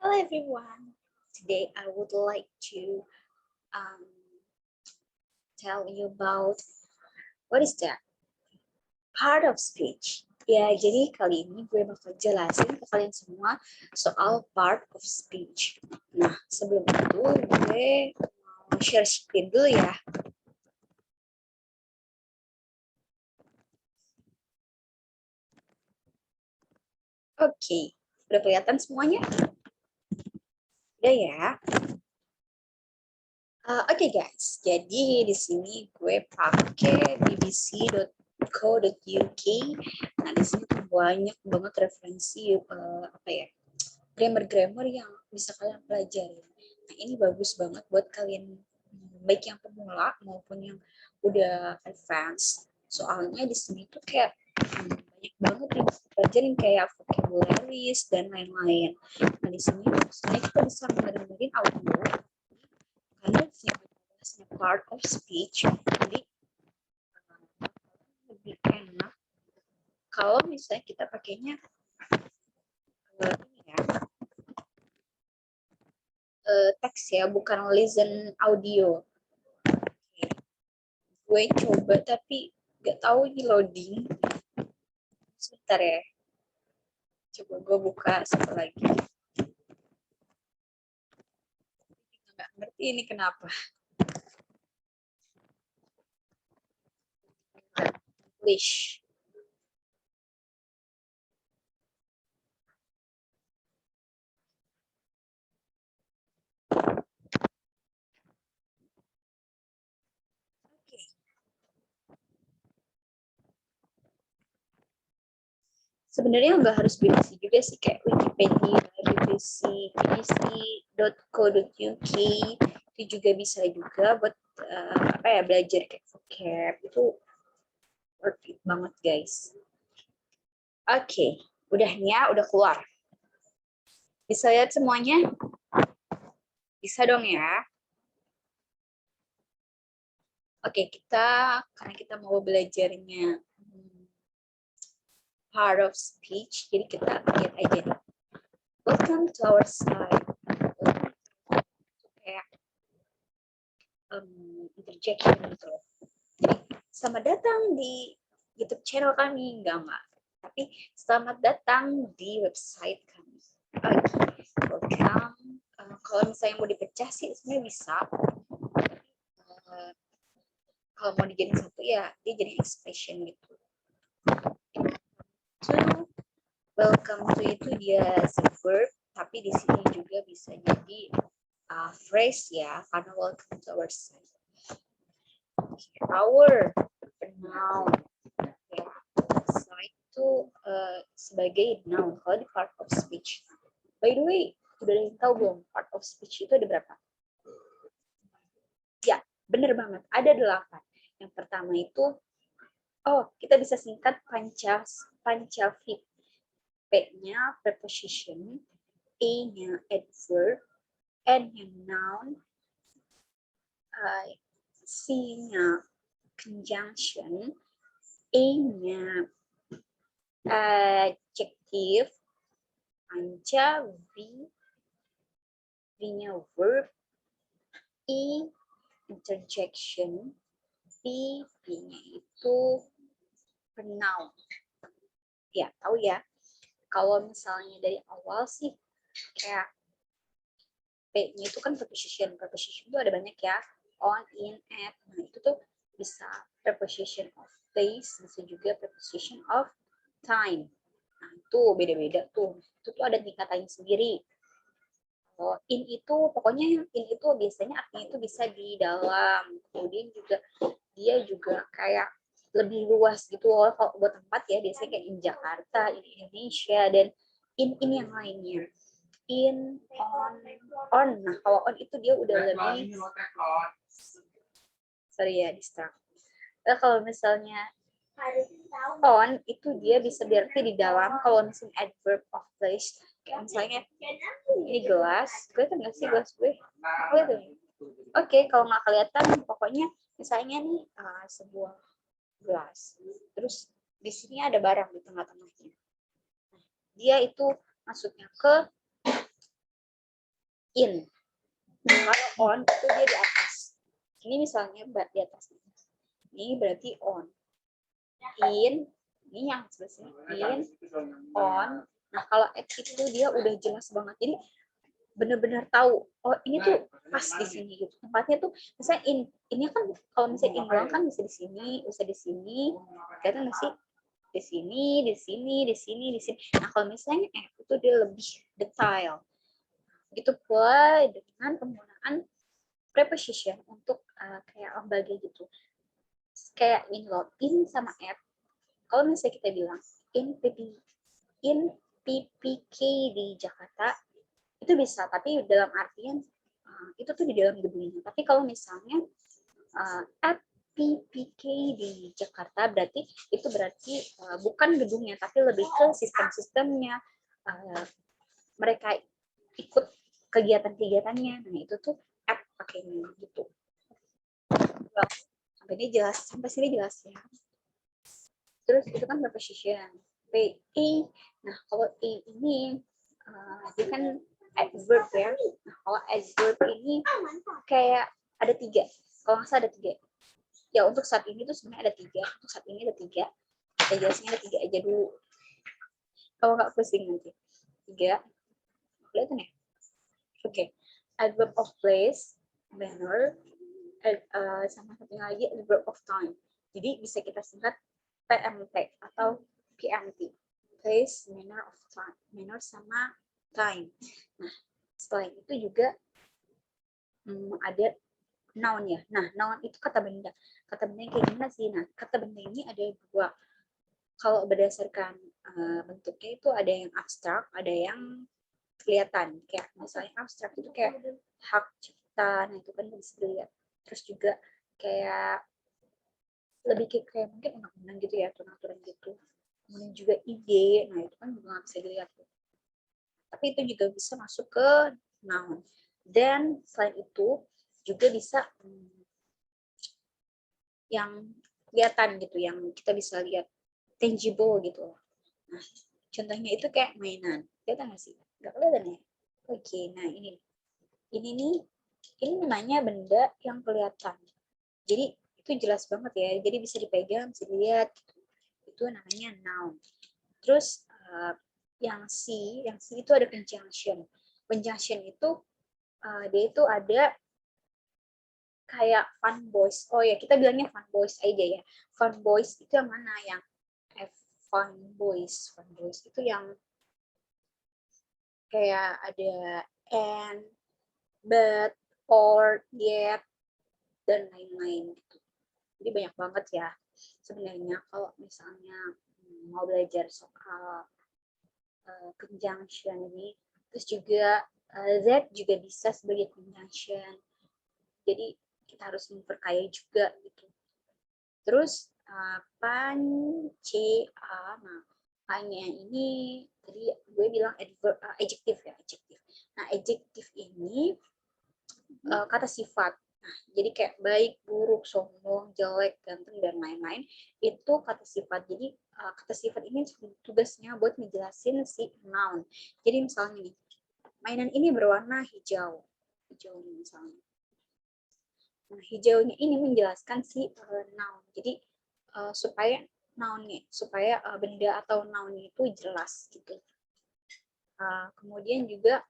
Hello everyone. Today I would like to um, tell you about what is that? Part of speech. Ya, jadi kali ini gue bakal jelasin ke kalian semua soal part of speech. Nah, sebelum itu gue mau share screen dulu ya. Oke, udah kelihatan semuanya? Udah ya. Oke guys, jadi di sini gue pakai bbc.co.uk. Nah di sini tuh banyak banget referensi apa ya, grammar-grammar yang bisa kalian pelajari. Nah ini bagus banget buat kalian baik yang pemula maupun yang udah advance. Soalnya di sini tuh kayak banyak banget yang pelajarin kayak vocabularies dan lain-lain. Nah di sini sebenarnya kita bisa dengerin audio karena part of speech, jadi lebih enak kalau misalnya kita pakainya ini ya, teks ya, bukan listen audio. Gue coba tapi nggak tahu ini loading. Sebentar ya. Coba gue buka satu lagi. Nggak ngerti ini kenapa. English. Sebenarnya nggak harus BBC juga sih, kayak Wikipedia, bbc.co.uk itu juga bisa juga buat apa ya, belajar kayak vocab itu worth it banget guys. Oke, udah nih ya, udah keluar. Bisa lihat semuanya? Bisa dong ya. Oke, karena kita mau belajarnya part of speech, jadi kita lihat aja nih. Welcome to our site. Kayak interjection gitu. Jadi selamat datang di YouTube channel kami, enggak. Tapi selamat datang di website kami. Oke, welcome. Kalau misalnya mau dipecah sih sebenarnya bisa. Kalau mau dijadiin satu ya dia jadi expression gitu. To, welcome to itu dia si verb, tapi di sini juga bisa jadi phrase ya, karena welcome to our site. Our noun ya, site itu sebagai noun kalau di part of speech. By the way, udah ada yang tahu belum part of speech itu ada berapa? Ya, bener banget, ada 8. Yang pertama itu, kita bisa singkat Pancavit. P-nya preposition, A-nya adverb, N-nya noun, C-nya conjunction, A-nya adjective, Panca, V-nya verb, E interjection, B-nya itu pronoun. Ya, tahu ya. Kalau misalnya dari awal sih kayak P-nya itu kan preposition. Preposition itu ada banyak ya. On, in, at. Nah, itu tuh bisa preposition of place, bisa juga preposition of time. Nah, itu beda-beda tuh. Itu tuh ada tingkatannya sendiri. Kalau in itu, pokoknya in itu biasanya artinya itu bisa di dalam. Kemudian juga dia juga kayak lebih luas gitu loh. Kalau buat tempat ya, biasanya kayak in Jakarta, in Indonesia, dan in yang lainnya. In, on. Nah, kalau on itu dia udah lebih, sorry ya, distract. Kalau misalnya on itu dia bisa berarti di dalam. Kalau misalnya adverb of place, kayak misalnya ini gelas, kelihatan nggak sih gelas gue? Kelihatan. Oke, kalau nggak kelihatan, pokoknya misalnya nih sebuah gelas, terus di sini ada barang di tengah-tengahnya. Dia itu masuknya ke in. Nah, kalau on itu dia di atas. Ini misalnya di atas. Ini berarti on. In, ini yang sebenarnya in, on. Nah, kalau at itu dia udah jelas banget. Jadi benar-benar tahu, oh ini tuh pas di sini gitu. Tempatnya tuh misalnya ini kan kalau misalnya in doang kan bisa di sini, bisa di sini. Kelihatan nggak sih? Di sini, di sini, di sini, di sini. Nah, kalau misalnya itu dia lebih detail. Gitu pula dengan penggunaan preposition untuk kayak lembaga gitu. Kayak in sama at. Kalau misalnya kita bilang in PPK di Jakarta, itu bisa, tapi dalam artian itu tuh di dalam gedungnya. Tapi kalau misalnya at PPK di Jakarta, berarti itu berarti bukan gedungnya, tapi lebih ke sistem-sistemnya. Mereka ikut kegiatan-kegiatannya. Nah, itu tuh at pakainya gitu. Sampai ini jelas, sampai sini jelas ya. Terus itu kan preposition. PA. Nah, kalau A ini dia kan adverb ya. Nah, kalau adverb ini kayak ada 3. Kalau nggak salah ada 3. Ya, untuk saat ini tuh sebenarnya ada 3. Untuk saat ini ada 3. Kita jelasnya ada 3 aja dulu. Kalau nggak pusing nanti. 3. Kelihatan ya? Oke. Adverb of place, manner, sama satunya lagi adverb of time. Jadi bisa kita singkat PMT atau PMT. Place, manner of time. Manner sama time. Nah, setelah itu juga ada noun ya. Nah, noun itu kata benda. Kata benda yang kayak gimana sih? Nah, kata benda ini ada 2. Kalau berdasarkan bentuknya itu ada yang abstrak, ada yang kelihatan. Kayak misalnya abstrak itu kayak hak cipta, nah itu kan bisa dilihat. Terus juga kayak lebih kayak mungkin undang-undang gitu ya, aturan-aturan gitu. Kemudian juga ide, nah itu kan juga nggak bisa dilihat. Tapi itu juga bisa masuk ke noun. Dan selain itu juga bisa yang kelihatan gitu, yang kita bisa lihat tangible gitu. Nah, contohnya itu kayak mainan. Kelihatan nggak sih? Nggak kelihatan ya? Oke, nah ini nih, ini namanya benda yang kelihatan. Jadi itu jelas banget ya. Jadi bisa dipegang, bisa dilihat. Gitu. Itu namanya noun. Terus yang C itu ada conjunction. Conjunction itu dia itu ada kayak fun boys. Oh ya, kita bilangnya fun boys aja ya. Fun boys itu yang mana? Yang fun boys. Fun boys itu yang kayak ada and, but, or, yet, dan lain-lain gitu. Jadi banyak banget ya sebenarnya kalau misalnya mau belajar soal conjunction ini. Terus juga that juga bisa sebagai conjunction. Jadi kita harus memperkaya juga gitu. Terus panca, nah hanya ini tadi gue bilang adjective ya, adjective. Nah, adjective ini kata sifat. Nah, jadi kayak baik, buruk, sombong, jelek, ganteng, dan lain-lain itu kata sifat. Jadi kata sifat ini tugasnya buat ngejelasin si noun. Jadi misalnya nih, mainan ini berwarna hijau. Hijau nih misalnya. Nah, hijaunya ini menjelaskan si noun. Jadi supaya nounnya, supaya benda atau nounnya itu jelas gitu. Kemudian juga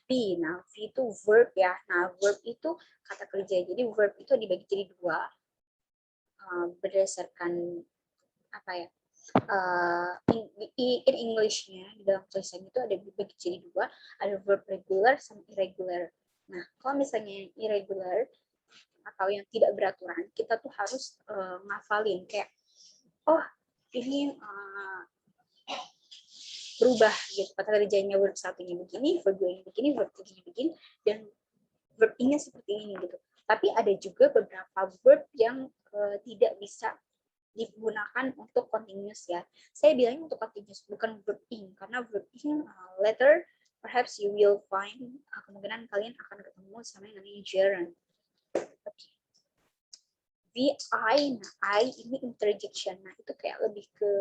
V. Nah, V itu verb ya. Nah, verb itu kata kerja. Jadi verb itu dibagi jadi 2 berdasarkan apa ya? In English-nya di dalam tulisan itu ada dibagi jadi 2, ada verb regular sama irregular. Nah, kalau misalnya irregular atau yang tidak beraturan, kita tuh harus ngafalin kayak oh ini berubah gitu, kata kerjanya verb satunya begini, verb 2-nya begini, verb 3-nya begini, dan verb ini seperti ini gitu. Tapi ada juga beberapa verb yang tidak bisa digunakan untuk continuous ya. Saya bilangnya untuk continuous, bukan verb in, karena verb in later perhaps you will find kemungkinan kalian akan ketemu sama yang namanya gerund. Okay. VI, nah I ini interjection. Nah itu kayak lebih ke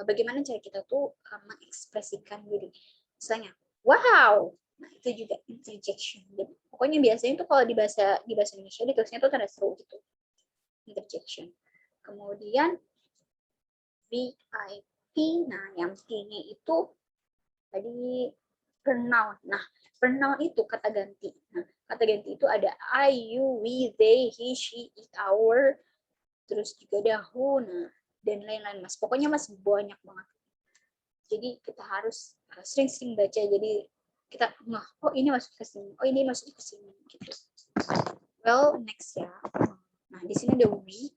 bagaimana cara kita tuh mengekspresikan diri. Misalnya, wow. Nah, itu juga interjection. Jadi, pokoknya biasanya itu kalau di bahasa Indonesia ditulisnya itu tanda seru gitu. Interjection. Kemudian VIP. Nah, yang T-nya itu tadi pronoun. Nah, pronoun itu kata ganti. Nah, kata ganti itu ada I, you, we, they, he, she, it, our, terus juga ada who, nah, dan lain-lain, Mas. Pokoknya Mas banyak banget. Jadi kita harus sering-sering baca. Jadi kita oh ini masuk ke sini, oh ini masuk ke sini gitu. Well, next ya. Nah, di sini ada we.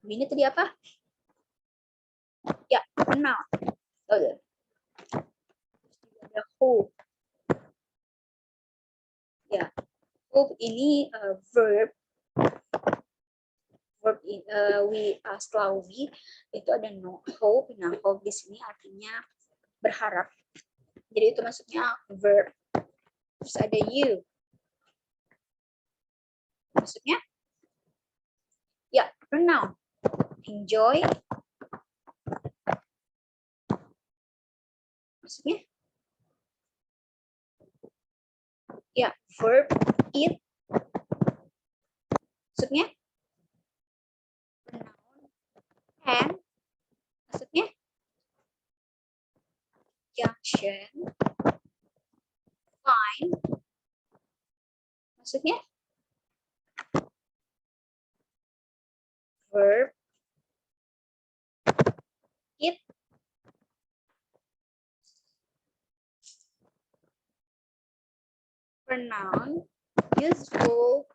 We ini tadi apa? Ya, pronoun. Oh, ada who. Ya, who ini verb. Verb setelah we itu ada no hope. Nah, hope di sini artinya berharap. Jadi itu maksudnya verb. Terus ada you. Maksudnya ya pronoun. Enjoy. Maksudnya ya verb eat. Maksudnya pronoun and. Maksudnya junction. Fine. Maksudnya verb eat. Pronoun useful.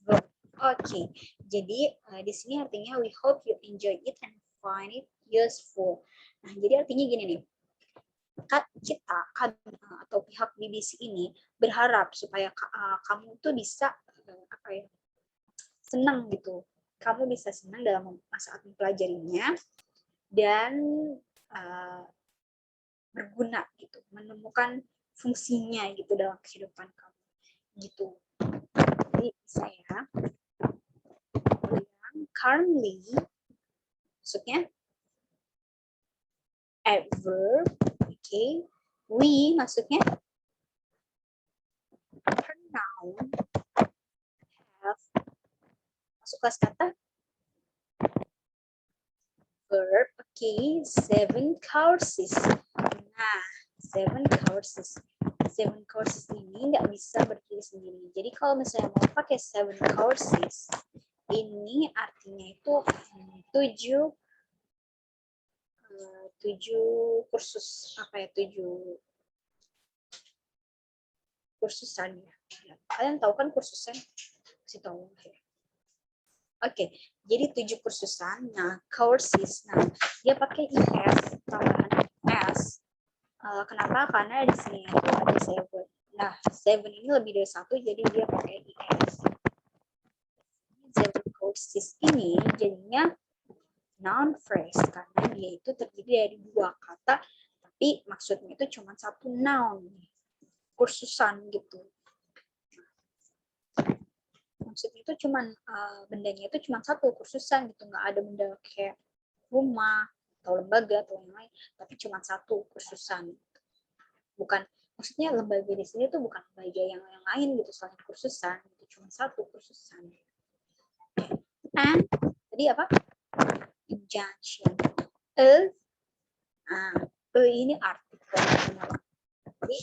Verb. Oke, jadi di sini artinya we hope you enjoy it and find it useful. Nah, jadi artinya gini nih, kita atau pihak BBC ini berharap supaya kamu tuh bisa apa ya, senang gitu. Kamu bisa senang dalam saat mempelajarinya dan berguna gitu, menemukan fungsinya gitu dalam kehidupan kamu gitu. Jadi saya currently maksudnya adverb, okay. We maksudnya pronoun, have masuk kelas kata verb, okay. 7 courses. Nah, 7 courses. 7 courses ini nggak bisa berdiri sendiri. Jadi kalau misalnya mau pakai 7 courses, ini artinya itu 7 kursus, apa ya, 7 kursusan ya. Kalian tahu kan kursusan? Kasih tahu ya. Oke, jadi 7 kursusan. Nah, courses. Nah, dia pakai IS, tambahan S. Kenapa? Karena di sini itu ada 7. Nah, 7 ini lebih dari 1, jadi dia pakai IS. 7 courses ini jadinya noun phrase, karena dia itu terdiri dari 2 kata, tapi maksudnya itu cuma 1 noun. Kursusan gitu. Maksudnya itu cuma bendanya itu cuma 1 kursusan gitu, nggak ada benda kayak rumah atau lembaga atau yang lain, tapi cuma 1 kursusan. Bukan, maksudnya lembaga di sini tuh bukan lembaga yang lain gitu selain kursusan, itu cuma 1 kursusan. And tadi apa? Injunction. Ini artikel. Jadi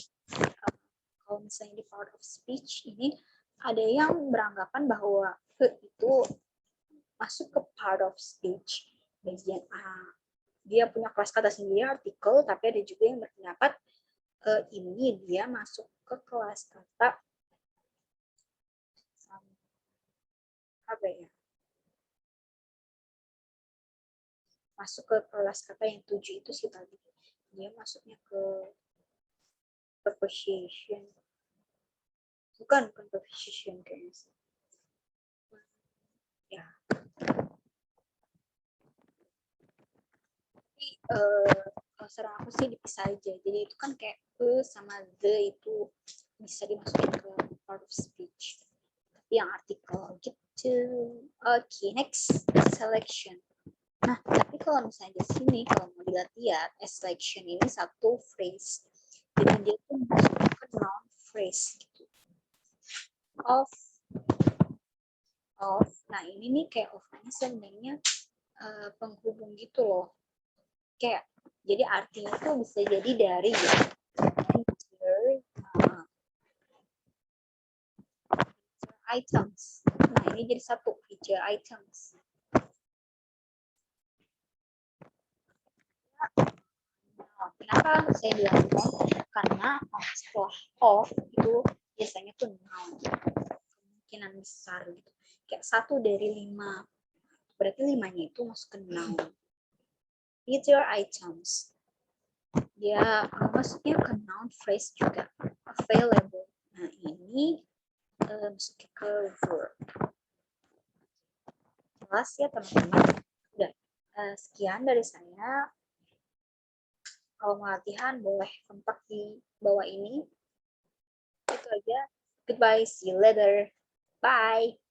kalau misalnya di part of speech ini ada yang beranggapan bahwa itu masuk ke part of speech bagian A. Dia punya kelas kata sendiri artikel, tapi ada juga yang berpendapat ini dia masuk ke kelas kata apa ya? Masuk ke kelas kata yang 7 itu sih tadi. Dia masuknya ke preposition. Bukan preposition kayaknya sih. Ya. Tapi kalau saran aku sih dipisah aja. Jadi itu kan kayak sama the itu bisa dimasukin ke part of speech. Tapi yang artikel gitu. Okay, next selection. Nah, tapi kalau misalnya di sini, kalau mau dilihat, a selection ini satu phrase. Jadi dia tuh masuk ke noun phrase gitu. Of. Nah ini nih kayak of ini sebenarnya penghubung gitu loh. Kayak, jadi artinya tuh bisa jadi dari feature items. Nah ini jadi satu feature items. Kenapa saya bilang noun? Karena setelah of itu biasanya tuh noun. Kemungkinan besar gitu. Kayak 1 dari 5. Berarti 5-nya itu masuk ke noun. Feature items. Dia maksudnya ke noun phrase juga. Available. Nah ini masuk ke verb. Jelas ya teman-teman. Udah. Sekian dari saya. Kalau mau latihan boleh kontak di bawah ini. Itu aja. Goodbye. See you later. Bye.